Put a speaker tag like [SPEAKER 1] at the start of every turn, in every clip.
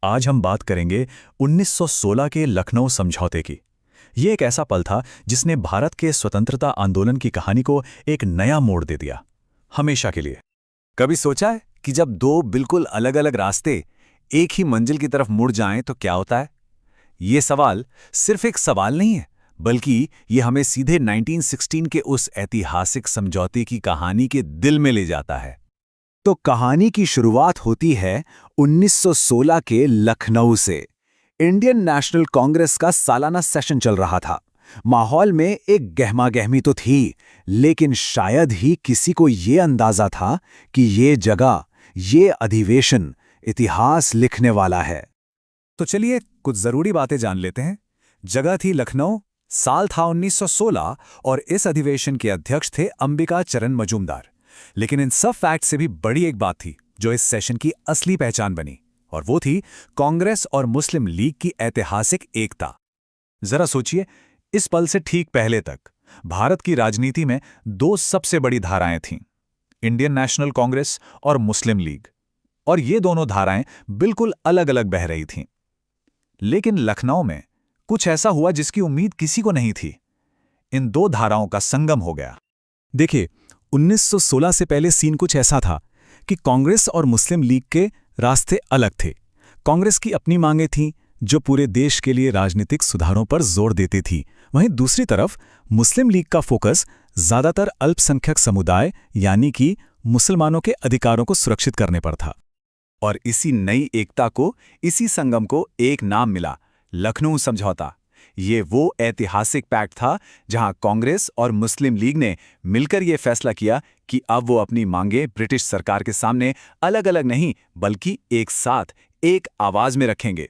[SPEAKER 1] आज हम बात करेंगे 1916 के लखनऊ समझौते की। ये एक ऐसा पल था जिसने भारत के स्वतंत्रता आंदोलन की कहानी को एक नया मोड़ दे दिया, हमेशा के लिए।
[SPEAKER 2] कभी सोचा है कि जब दो बिल्कुल अलग अलग रास्ते एक ही मंजिल की तरफ मुड़ जाएं तो क्या होता है? ये सवाल सिर्फ एक सवाल नहीं है, बल्कि ये हमें सीधे 1916 के उस ऐतिहासिक समझौते की कहानी के दिल में ले जाता है। तो कहानी की शुरुआत होती है 1916 के लखनऊ से। इंडियन नेशनल कांग्रेस का सालाना सेशन चल रहा था। माहौल में एक गहमागहमी तो थी, लेकिन शायद ही किसी को ये अंदाजा था कि ये जगह, ये अधिवेशन इतिहास लिखने वाला है। तो चलिए कुछ जरूरी बातें जान लेते हैं। जगह थी लखनऊ, साल था 1916 और इस अधिवेशन के अध्यक्ष थे अंबिका चरण मजूमदार। लेकिन इन सब फैक्ट से भी बड़ी एक बात थी जो इस सेशन की असली पहचान बनी, और वो थी कांग्रेस और मुस्लिम लीग की ऐतिहासिक एकता। जरा सोचिए, इस पल से ठीक पहले तक भारत की राजनीति में दो सबसे बड़ी धाराएं थीं, इंडियन नेशनल कांग्रेस और मुस्लिम लीग, और ये दोनों धाराएं बिल्कुल अलग अलग बह रही थीं। लेकिन लखनऊ में कुछ ऐसा हुआ जिसकी उम्मीद किसी को नहीं थी। इन दो धाराओं का संगम हो गया।
[SPEAKER 1] देखिए, 1916 से पहले सीन कुछ ऐसा था कि कांग्रेस और मुस्लिम लीग के रास्ते अलग थे। कांग्रेस की अपनी मांगें थीं जो पूरे देश के लिए राजनीतिक सुधारों पर जोर देती थी। वहीं दूसरी तरफ मुस्लिम लीग का फोकस ज्यादातर अल्पसंख्यक समुदाय यानी कि मुसलमानों के अधिकारों को सुरक्षित करने पर था।
[SPEAKER 2] और इसी नई एकता को, इसी संगम को एक नाम मिला, लखनऊ समझौता। ये वो ऐतिहासिक पैक्ट था जहां कांग्रेस और मुस्लिम लीग ने मिलकर ये फैसला किया कि अब वो अपनी मांगें ब्रिटिश सरकार के सामने अलग अलग नहीं बल्कि एक साथ, एक आवाज में रखेंगे।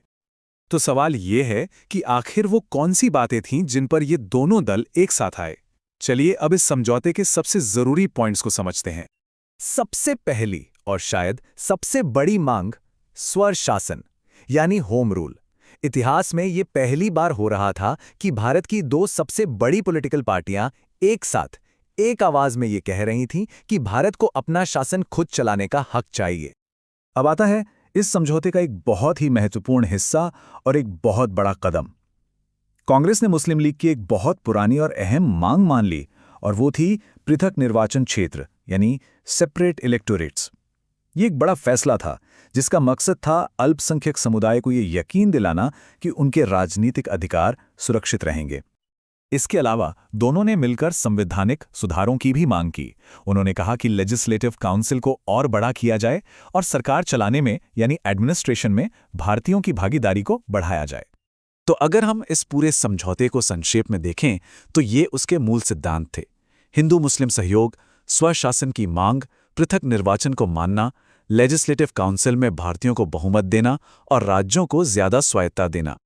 [SPEAKER 2] तो सवाल ये है कि आखिर वो कौन सी बातें थीं जिन पर ये दोनों दल एक साथ आए। चलिए अब इस समझौते के सबसे जरूरी पॉइंट्स को समझते हैं। सबसे पहली और शायद सबसे बड़ी मांग, स्वर शासन यानी होम रूल। इतिहास में ये पहली बार हो रहा था कि भारत की दो सबसे बड़ी पॉलिटिकल पार्टियां एक साथ, एक आवाज में ये कह रही थीं कि भारत को अपना शासन खुद चलाने का हक चाहिए।
[SPEAKER 1] अब आता है इस समझौते का एक बहुत ही महत्वपूर्ण हिस्सा और एक बहुत बड़ा कदम। कांग्रेस ने मुस्लिम लीग की एक बहुत पुरानी और अहम मांग मान ली, और वो थी पृथक निर्वाचन क्षेत्र यानी सेपरेट इलेक्टोरेट्स। ये एक बड़ा फैसला था जिसका मकसद था अल्पसंख्यक समुदाय को ये यकीन दिलाना कि उनके राजनीतिक अधिकार सुरक्षित रहेंगे। इसके अलावा दोनों ने मिलकर संवैधानिक सुधारों की भी मांग की। उन्होंने कहा कि लेजिस्लेटिव काउंसिल को और बड़ा किया जाए और सरकार चलाने में यानी एडमिनिस्ट्रेशन में भारतीयों की भागीदारी को बढ़ाया जाए। तो अगर हम इस पूरे समझौते को संक्षेप में देखें तो ये उसके मूल सिद्धांत थे: हिंदू मुस्लिम सहयोग, स्वशासन की मांग, पृथक निर्वाचन को मानना, लेजिस्लेटिव काउंसिल में भारतीयों को बहुमत देना और राज्यों को ज्यादा स्वायत्ता देना।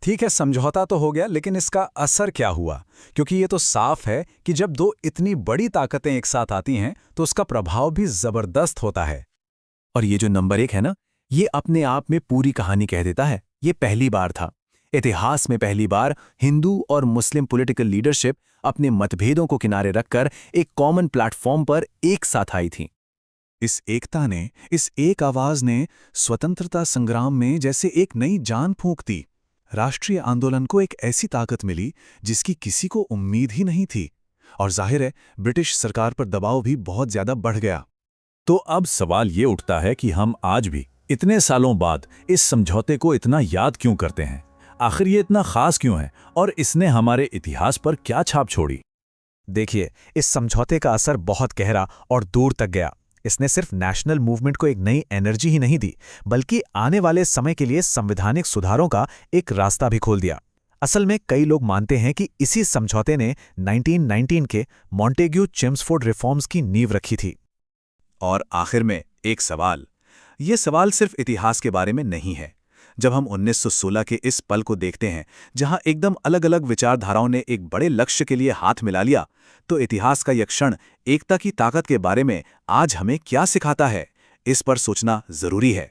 [SPEAKER 1] ठीक है, समझौता तो हो गया, लेकिन इसका असर क्या हुआ? क्योंकि ये तो साफ है कि जब दो इतनी बड़ी ताकतें एक साथ आती हैं तो उसका प्रभाव भी जबरदस्त होता है। और ये जो नंबर 1 है ना, ये अपने आप में पूरी कहानी कह देता है। ये पहली बार था, इतिहास में पहली बार हिंदू और मुस्लिम पॉलिटिकल लीडरशिप अपने मतभेदों को किनारे रखकर एक कॉमन प्लेटफॉर्म पर एक साथ आई थी। इस एकता ने, इस एक आवाज ने स्वतंत्रता संग्राम में जैसे एक नई जान फूंक दी। राष्ट्रीय आंदोलन को एक ऐसी ताकत मिली जिसकी किसी को उम्मीद ही नहीं थी, और जाहिर है ब्रिटिश सरकार पर दबाव भी बहुत ज्यादा बढ़ गया। तो अब सवाल ये उठता है कि हम आज भी इतने सालों बाद इस समझौते को इतना याद क्यों करते हैं? आखिर ये इतना खास क्यों है और इसने हमारे इतिहास पर क्या छाप छोड़ी?
[SPEAKER 3] देखिए, इस समझौते का असर बहुत गहरा और दूर तक गया। इसने सिर्फ नेशनल मूवमेंट को एक नई एनर्जी ही नहीं दी, बल्कि आने वाले समय के लिए संवैधानिक सुधारों का एक रास्ता भी खोल दिया। असल में कई लोग मानते हैं कि इसी समझौते ने 1919 के मॉन्टेग्यू-चेम्सफोर्ड रिफॉर्म्स की नींव रखी थी।
[SPEAKER 2] और आखिर में एक सवाल, ये सवाल सिर्फ इतिहास के बारे में नहीं है। जब हम 1916 के इस पल को देखते हैं जहां एकदम अलग अलग विचारधाराओं ने एक बड़े लक्ष्य के लिए हाथ मिला लिया, तो इतिहास का यह क्षण एकता की ताकत के बारे में आज हमें क्या सिखाता है, इस पर सोचना जरूरी है।